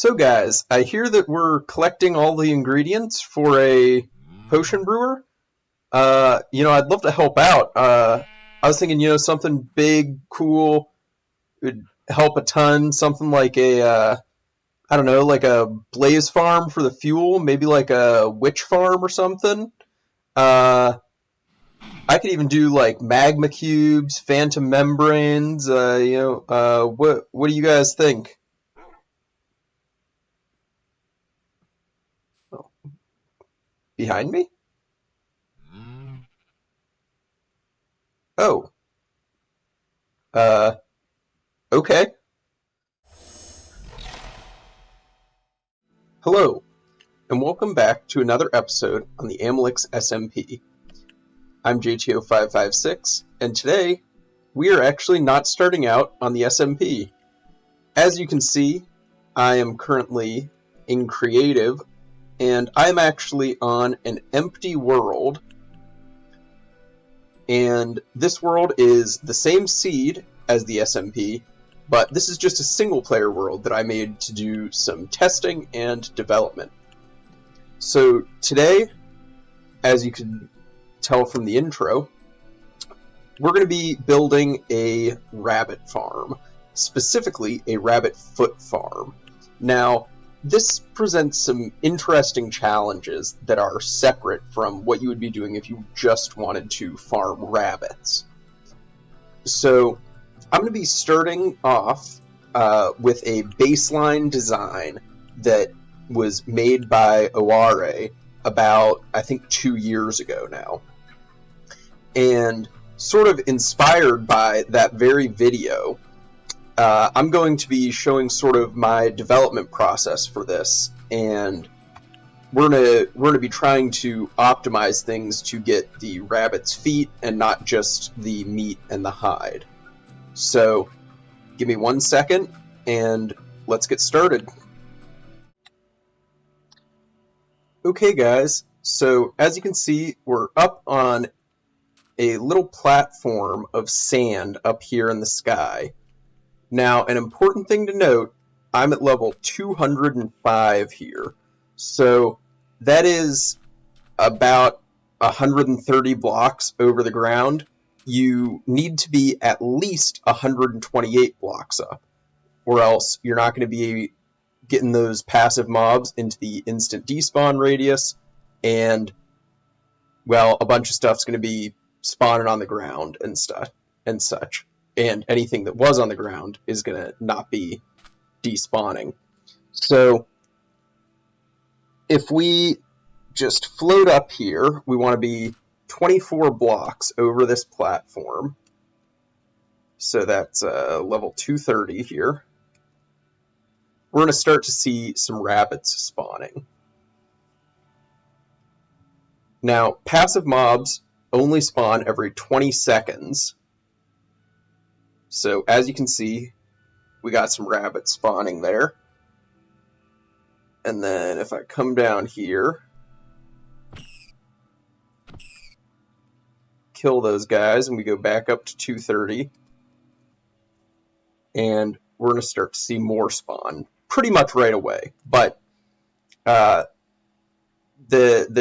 So guys, I hear that we're collecting all the ingredients for a potion brewer. I'd love to help out. I was thinking, something big, cool, would help a ton. Something like I don't know, like a blaze farm for the fuel, maybe like a witch farm or something. Uh, I could even do like magma cubes, phantom membranes. What do you guys think? Oh, behind me? Oh, uh, okay. Hello, and welcome back to another episode on the Amelix SMP. I'm JTO556, and today we are actually not starting out on the SMP. As you can see, I am currently in creative, and I'm actually on an empty world, and this world is the same seed as the SMP, but this is just a single-player world that I made to do some testing and development. So today, as you can tell from the intro, we're going to be building a rabbit farm, specifically a rabbit foot farm. Now, this presents some interesting challenges that are separate from what you would be doing if you just wanted to farm rabbits. So, I'm going to be starting off with a baseline design that was made by Oware about, I think, 2 years ago now. And sort of inspired by that very video, I'm going to be showing sort of my development process for this, and we're gonna be trying to optimize things to get the rabbit's feet and not just the meat and the hide. So, give me 1 second, and let's get started. Okay guys, so as you can see, we're up on a little platform of sand up here in the sky. Now, an important thing to note, I'm at level 205 here, so that is about 130 blocks over the ground. You need to be at least 128 blocks up, or else you're not going to be getting those passive mobs into the instant despawn radius, and, well, a bunch of stuff's going to be spawning on the ground and such. And anything that was on the ground is going to not be despawning. So, if we just float up here, we want to be 24 blocks over this platform. So that's level 230 here. We're going to start to see some rabbits spawning. Now, passive mobs only spawn every 20 seconds. So, as you can see, we got some rabbits spawning there. And then if I come down here, kill those guys, and we go back up to 230. And we're going to start to see more spawn pretty much right away. But the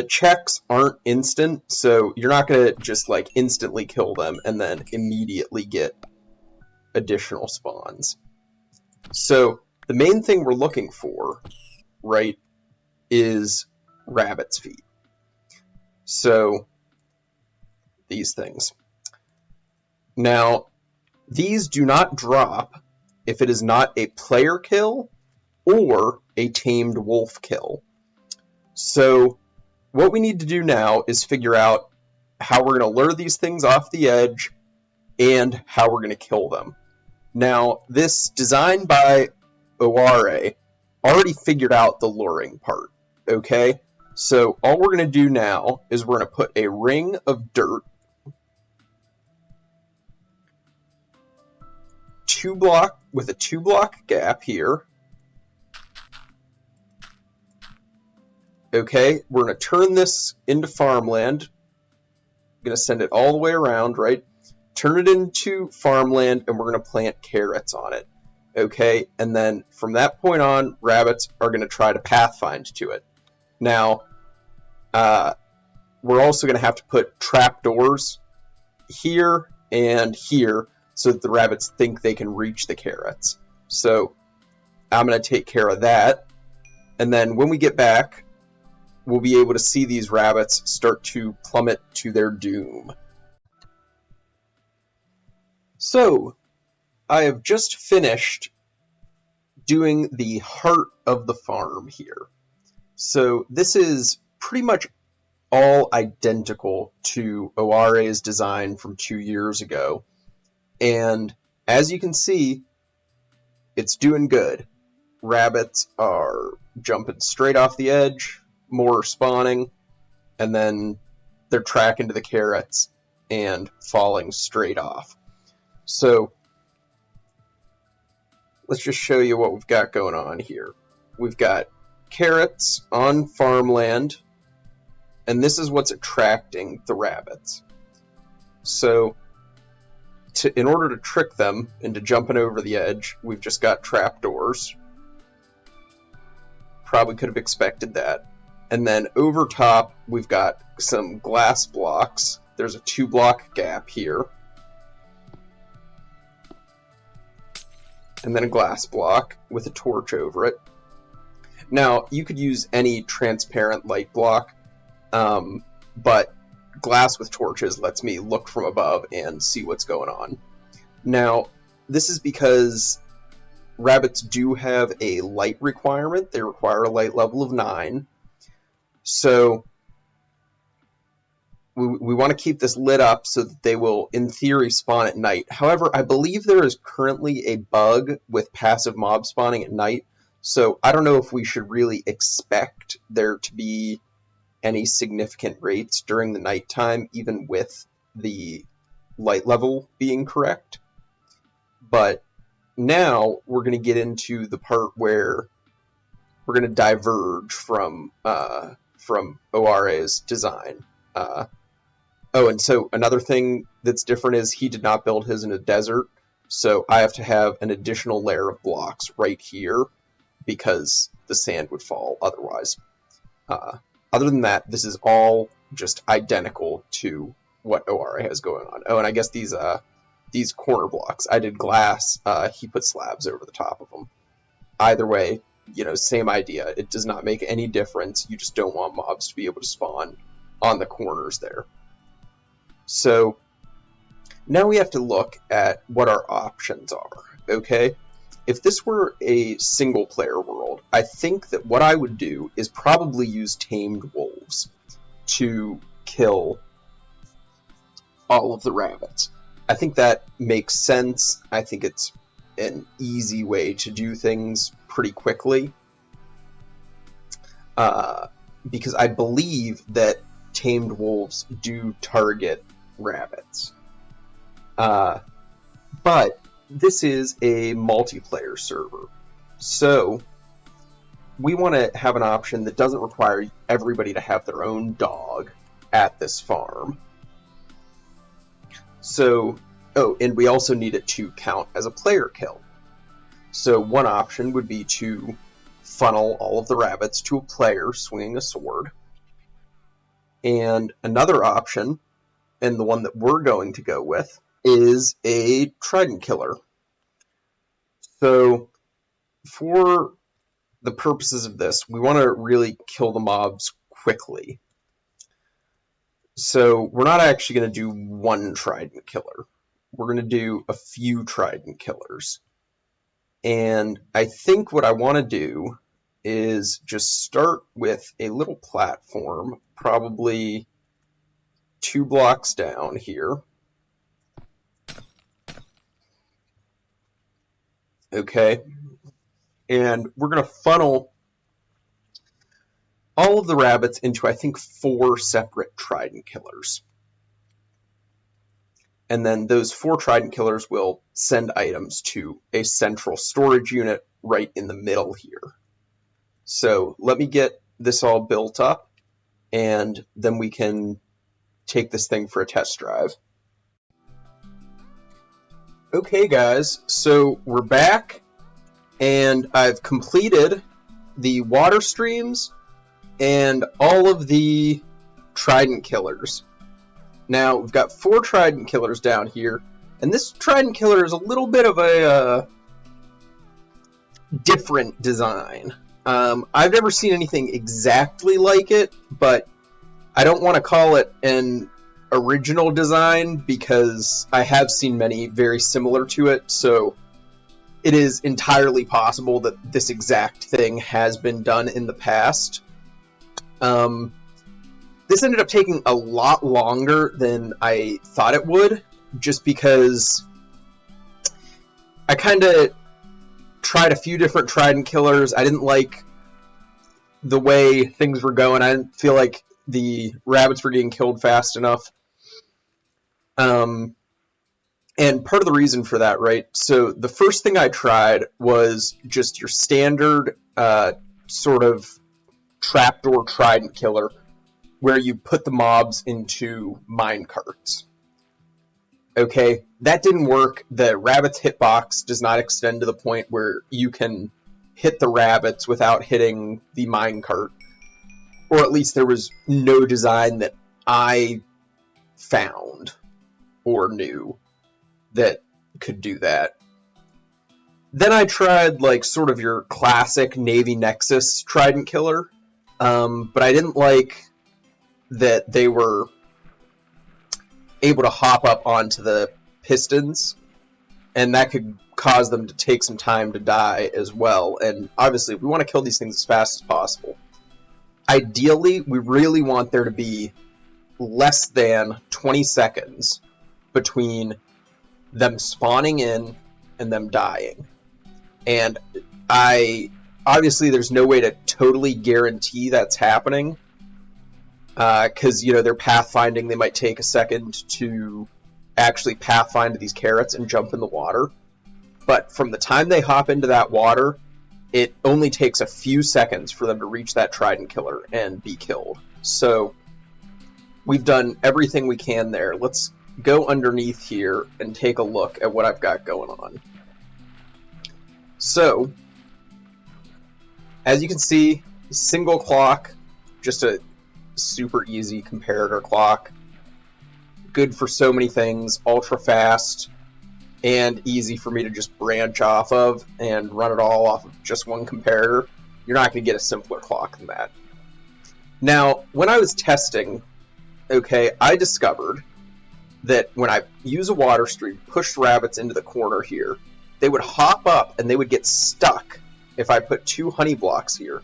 checks aren't instant, so you're not going to just like instantly kill them and then immediately get additional spawns. So the main thing we're looking for, right, is rabbit's feet. So these things. Now, these do not drop if it is not a player kill or a tamed wolf kill. So what we need to do now is figure out how we're going to lure these things off the edge and how we're going to kill them. Now, this design by Oware already figured out the luring part, okay? So all we're going to do now is we're going to put a ring of dirt, 2-block with a 2-block gap here. Okay, we're going to turn this into farmland. I'm going to send it all the way around, right? Turn it into farmland, and we're going to plant carrots on it. Okay, and then from that point on, rabbits are going to try to pathfind to it. Now, we're also going to have to put trapdoors here and here so that the rabbits think they can reach the carrots. So I'm going to take care of that. And then when we get back, we'll be able to see these rabbits start to plummet to their doom. So, I have just finished doing the heart of the farm here. So this is pretty much all identical to Oare's design from 2 years ago. And as you can see, it's doing good. Rabbits are jumping straight off the edge, more are spawning, and then they're tracking to the carrots and falling straight off. So let's just show you what we've got going on here. We've got carrots on farmland, and this is what's attracting the rabbits. So in order to trick them into jumping over the edge, we've just got trapdoors. Probably could have expected that. And then over top, we've got some glass blocks. There's a 2-block gap here. And then a glass block with a torch over it. Now, you could use any transparent light block, but glass with torches lets me look from above and see what's going on. Now, this is because rabbits do have a light requirement. They require a light level of 9. So we want to keep this lit up so that they will, in theory, spawn at night. However, I believe there is currently a bug with passive mob spawning at night, so I don't know if we should really expect there to be any significant rates during the nighttime, even with the light level being correct. But now we're going to get into the part where we're going to diverge from Oare's design. Oh, and so another thing that's different is he did not build his in a desert, so I have to have an additional layer of blocks right here because the sand would fall otherwise. Other than that, this is all just identical to what Oare has going on. Oh, and I guess these corner blocks, I did glass, he put slabs over the top of them. Either way, same idea. It does not make any difference. You just don't want mobs to be able to spawn on the corners there. So now we have to look at what our options are, okay? If this were a single-player world, I think that what I would do is probably use tamed wolves to kill all of the rabbits. I think that makes sense. I think it's an easy way to do things pretty quickly. Because I believe that tamed wolves do target rabbits. But this is a multiplayer server, so we want to have an option that doesn't require everybody to have their own dog at this farm. So, and we also need it to count as a player kill. So one option would be to funnel all of the rabbits to a player swinging a sword. And another option, and the one that we're going to go with, is a trident killer. So for the purposes of this, we want to really kill the mobs quickly. So we're not actually going to do one trident killer. We're going to do a few trident killers. And I think what I want to do is just start with a little platform, probably 2 blocks down here. Okay, and we're going to funnel all of the rabbits into, I think, 4 separate trident killers. And then those 4 trident killers will send items to a central storage unit right in the middle here. So let me get this all built up, and then we can take this thing for a test drive. Okay, guys, so we're back, and I've completed the water streams and all of the trident killers. Now, we've got 4 trident killers down here, and this trident killer is a little bit of a different design. I've never seen anything exactly like it, but I don't want to call it an original design because I have seen many very similar to it, so it is entirely possible that this exact thing has been done in the past. This ended up taking a lot longer than I thought it would, just because I kind of tried a few different trident killers. I didn't like the way things were going. I didn't feel like the rabbits were getting killed fast enough. And part of the reason for that, right? So the first thing I tried was just your standard sort of trapdoor trident killer, where you put the mobs into mine carts. Okay, that didn't work. The rabbit's hitbox does not extend to the point where you can hit the rabbits without hitting the minecart. Or at least there was no design that I found or knew that could do that. Then I tried like sort of your classic Navy Nexus trident killer, but I didn't like that they were able to hop up onto the pistons, and that could cause them to take some time to die as well. And obviously, we want to kill these things as fast as possible. Ideally, we really want there to be less than 20 seconds between them spawning in and them dying. And obviously there's no way to totally guarantee that's happening, because, you know, they're pathfinding. They might take a second to actually pathfind these carrots and jump in the water. But from the time they hop into that water, it only takes a few seconds for them to reach that trident killer and be killed. So we've done everything we can there. Let's go underneath here and take a look at what I've got going on. So, as you can see, single clock, just a super easy comparator clock. Good for so many things, ultra fast, and easy for me to just branch off of and run it all off of just one comparator. You're not going to get a simpler clock than that. Now, when I was testing, okay, I discovered that when I use a water stream, push rabbits into the corner here, they would hop up and they would get stuck. If I put 2 honey blocks here,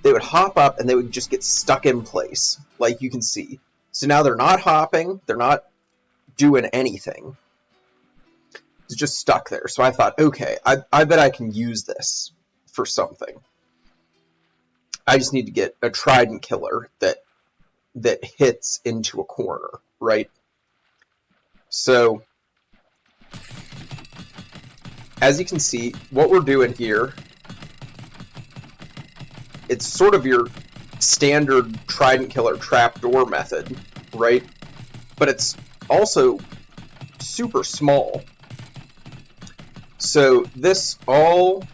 they would hop up and they would just get stuck in place, like you can see. So now they're not hopping, they're not doing anything. It's just stuck there. So I thought, okay, I bet I can use this for something. I just need to get a trident killer that hits into a corner, right? So, as you can see, what we're doing here, it's sort of your standard trident killer trapdoor method, right? But it's also super small. So this all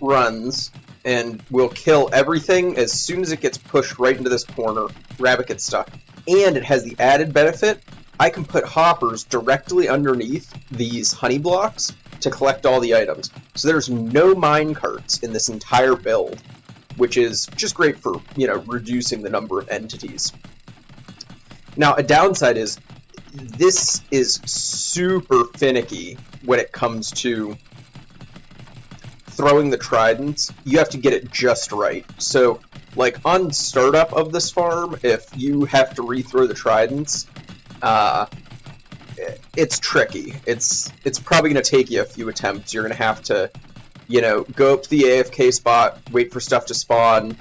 runs and will kill everything as soon as it gets pushed right into this corner. Rabbit gets stuck. And it has the added benefit, I can put hoppers directly underneath these honey blocks to collect all the items. So there's no mine carts in this entire build, which is just great for, you know, reducing the number of entities. Now, a downside is this is super finicky when it comes to throwing the tridents. You have to get it just right. So, like, on startup of this farm, if you have to rethrow the tridents, it's tricky. It's probably going to take you a few attempts. You're going to have to, you know, go up to the AFK spot, wait for stuff to spawn,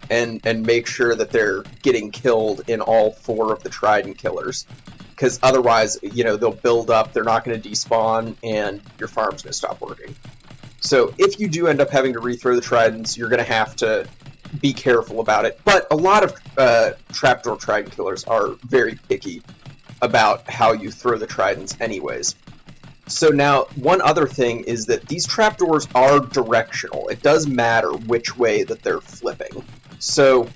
and make sure that they're getting killed in all 4 of the trident killers. Because otherwise, you know, they'll build up, they're not going to despawn, and your farm's going to stop working. So if you do end up having to rethrow the tridents, you're going to have to be careful about it. But a lot of trapdoor trident killers are very picky about how you throw the tridents anyways. So now, one other thing is that these trapdoors are directional. It does matter which way that they're flipping. So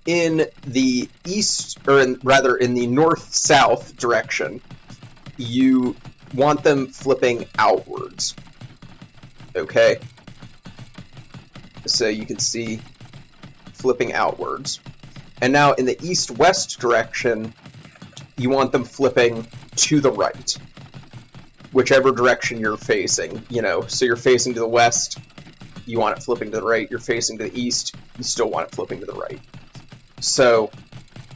in the east, or rather in the north-south direction, you want them flipping outwards. Okay? So you can see flipping outwards. And now in the east-west direction, you want them flipping to the right. Whichever direction you're facing, so you're facing to the west, you want it flipping to the right. You're facing to the east, you still want it flipping to the right. So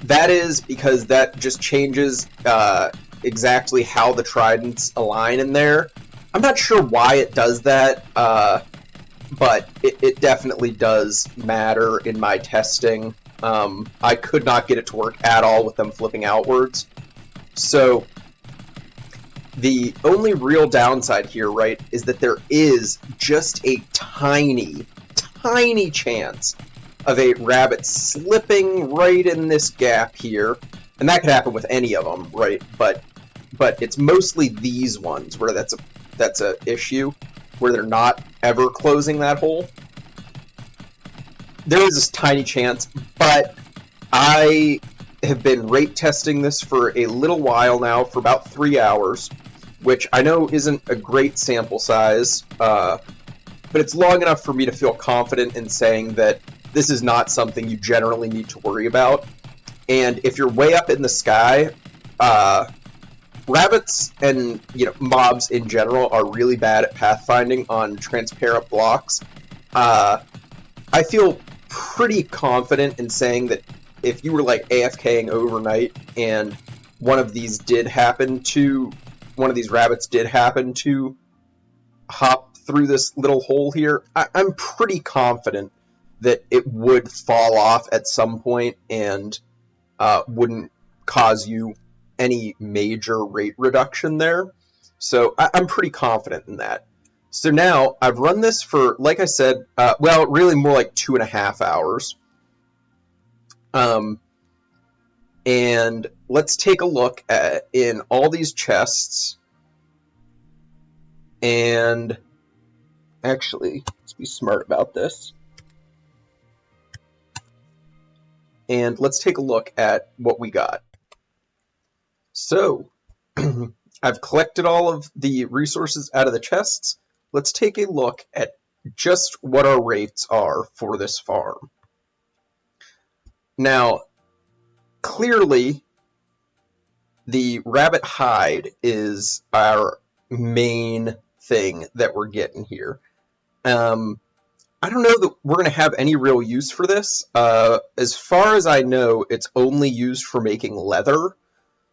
that is because that just changes exactly how the tridents align in there. I'm not sure why it does that, but it definitely does matter in my testing. I could not get it to work at all with them flipping outwards. So the only real downside here, right, is that there is just a tiny, tiny chance of a rabbit slipping right in this gap here, and that could happen with any of them, right? But it's mostly these ones where that's a issue, where they're not ever closing that hole. There is this tiny chance, but I have been rate testing this for a little while now, for about 3 hours, which I know isn't a great sample size, but it's long enough for me to feel confident in saying that this is not something you generally need to worry about. And if you're way up in the sky, rabbits and mobs in general are really bad at pathfinding on transparent blocks. I feel pretty confident in saying that if you were like AFKing overnight and one of these rabbits did happen to hop through this little hole here, I'm pretty confident that it would fall off at some point and wouldn't cause you any major rate reduction there. So I'm pretty confident in that. So now I've run this for, like I said, well, really more like 2.5 hours. And let's take a look in all these chests. And actually, let's be smart about this. And let's take a look at what we got. So, I've collected all of the resources out of the chests. Let's take a look at just what our rates are for this farm. Now, clearly, the rabbit hide is our main thing that we're getting here. I don't know that we're going to have any real use for this. As far as I know, it's only used for making leather.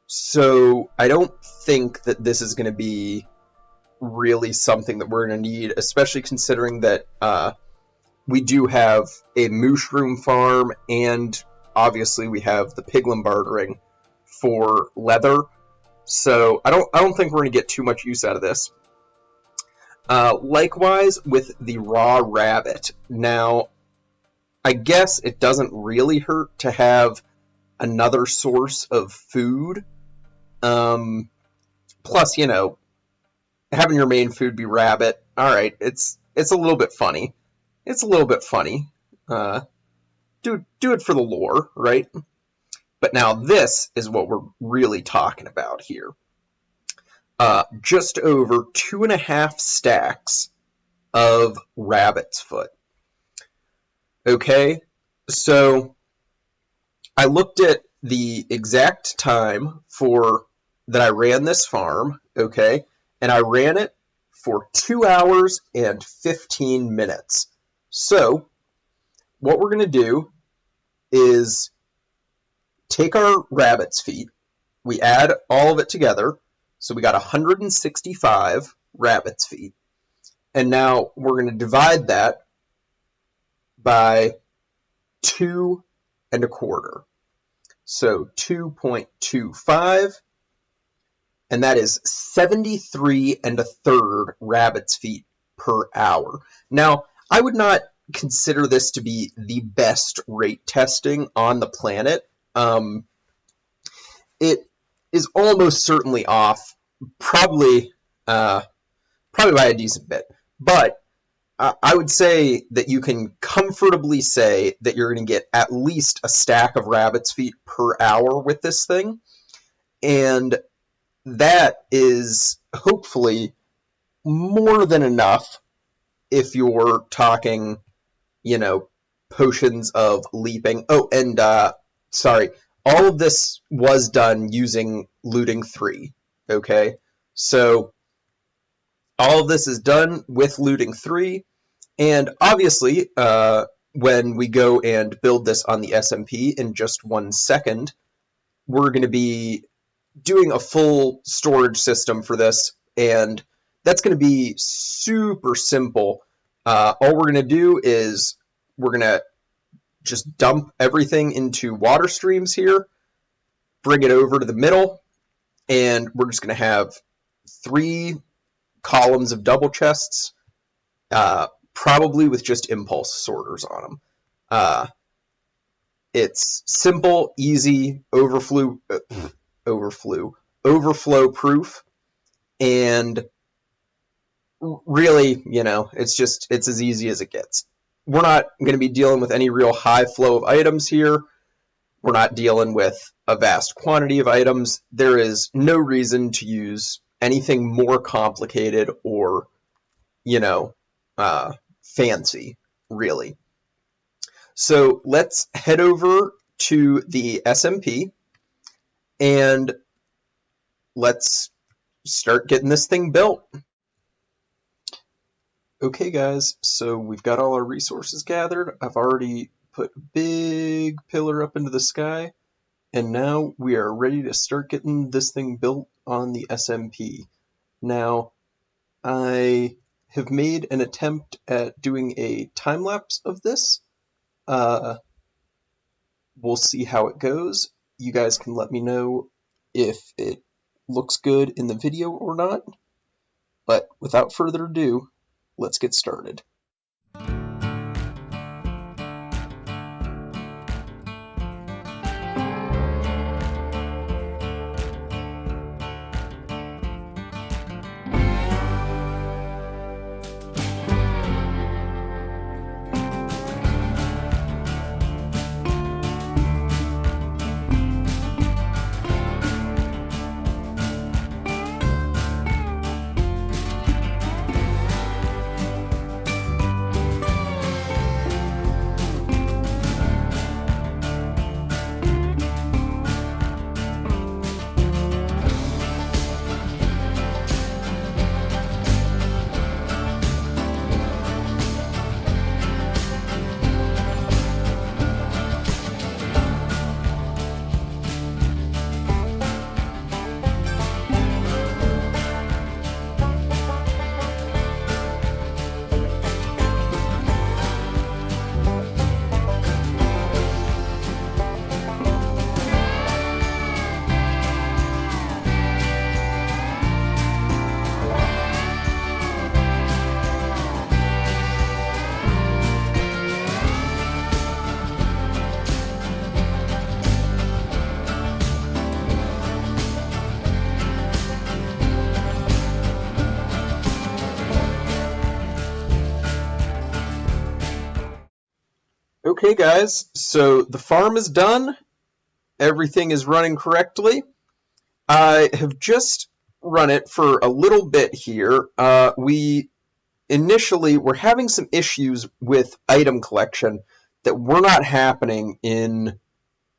So I don't think that this is going to be really something that we're going to need, especially considering that we do have a mushroom farm, and obviously we have the piglin bartering for leather. So I don't think we're going to get too much use out of this. Likewise with the raw rabbit. Now, I guess it doesn't really hurt to have another source of food. Plus, having your main food be rabbit, alright, it's a little bit funny. It's a little bit funny. Do it for the lore, right? But now this is what we're really talking about here. Just over 2.5 stacks of rabbit's foot. Okay, so I looked at the exact time that I ran this farm, okay, and I ran it for 2 hours and 15 minutes. So what we're going to do is take our rabbit's feet, we add all of it together, so we got 165 rabbit's feet, and now we're going to divide that by 2 1/4. So 2.25, and that is 73 1/3 rabbit's feet per hour. Now, I would not consider this to be the best rate testing on the planet. It is almost certainly off probably probably by a decent bit. But I would say that you can comfortably say that you're going to get at least a stack of rabbit's feet per hour with this thing. And that is hopefully more than enough if you're talking, potions of leaping. Oh, and sorry, all of this was done using looting 3. Okay, so all of this is done with looting 3, and obviously, when we go and build this on the SMP in just 1 second, we're going to be doing a full storage system for this, and that's going to be super simple. All we're going to do is we're going to just dump everything into water streams here, bring it over to the middle, and we're just going to have 3 columns of double chests, probably with just impulse sorters on them. It's simple, easy, overflow proof, and really, it's as easy as it gets. We're not going to be dealing with any real high flow of items here. We're not dealing with a vast quantity of items. There is no reason to use anything more complicated or, fancy, really. So let's head over to the SMP and let's start getting this thing built. Okay guys, so we've got all our resources gathered. I've already put a big pillar up into the sky, and now we are ready to start getting this thing built on the SMP. Now, I have made an attempt at doing a time lapse of this. We'll see how it goes. You guys can let me know if it looks good in the video or not. But without further ado, let's get started. Okay guys, so the farm is done. Everything is running correctly. I have just run it for a little bit here. We initially were having some issues with item collection that were not happening in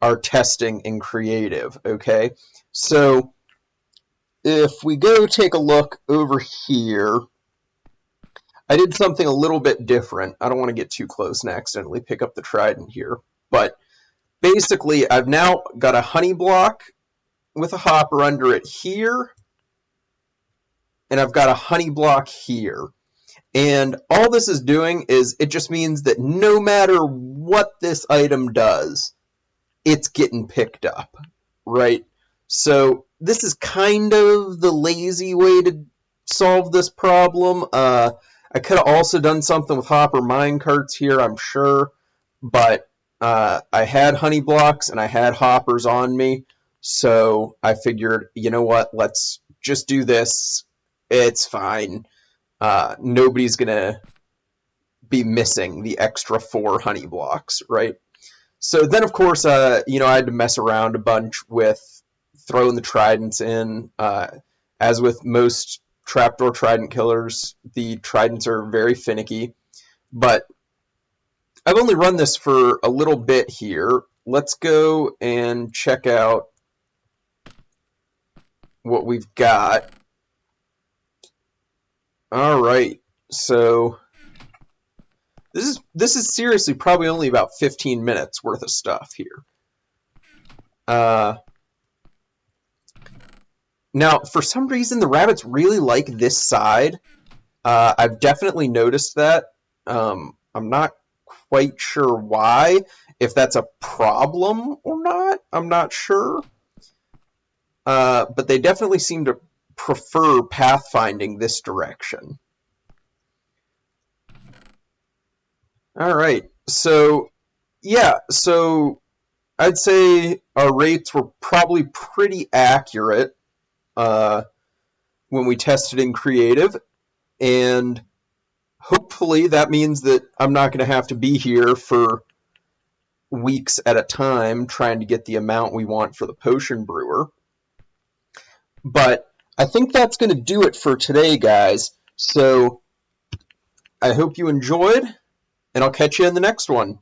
our testing in creative, okay? So if we go take a look over here, I did something a little bit different. I don't want to get too close and accidentally pick up the trident here. But basically, I've now got a honey block with a hopper under it here. And I've got a honey block here. And all this is doing is it just means that no matter what this item does, it's getting picked up, right? So this is kind of the lazy way to solve this problem. I could have also done something with hopper minecarts here, I'm sure, but I had honey blocks and I had hoppers on me, so I figured, you know what, let's just do this. It's fine. Nobody's going to be missing the extra 4 honey blocks, right? So then, of course, I had to mess around a bunch with throwing the tridents in. As with most trapdoor trident killers, the tridents are very finicky. But I've only run this for a little bit here. Let's go and check out what we've got. All right, so this is seriously probably only about 15 minutes worth of stuff here. Now, for some reason, the rabbits really like this side. I've definitely noticed that. I'm not quite sure why. If that's a problem or not, I'm not sure. But they definitely seem to prefer pathfinding this direction. All right, so yeah, so I'd say our rates were probably pretty accurate when we tested in creative, and hopefully that means that I'm not going to have to be here for weeks at a time trying to get the amount we want for the potion brewer. But I think that's going to do it for today, guys. So I hope you enjoyed, and I'll catch you in the next one.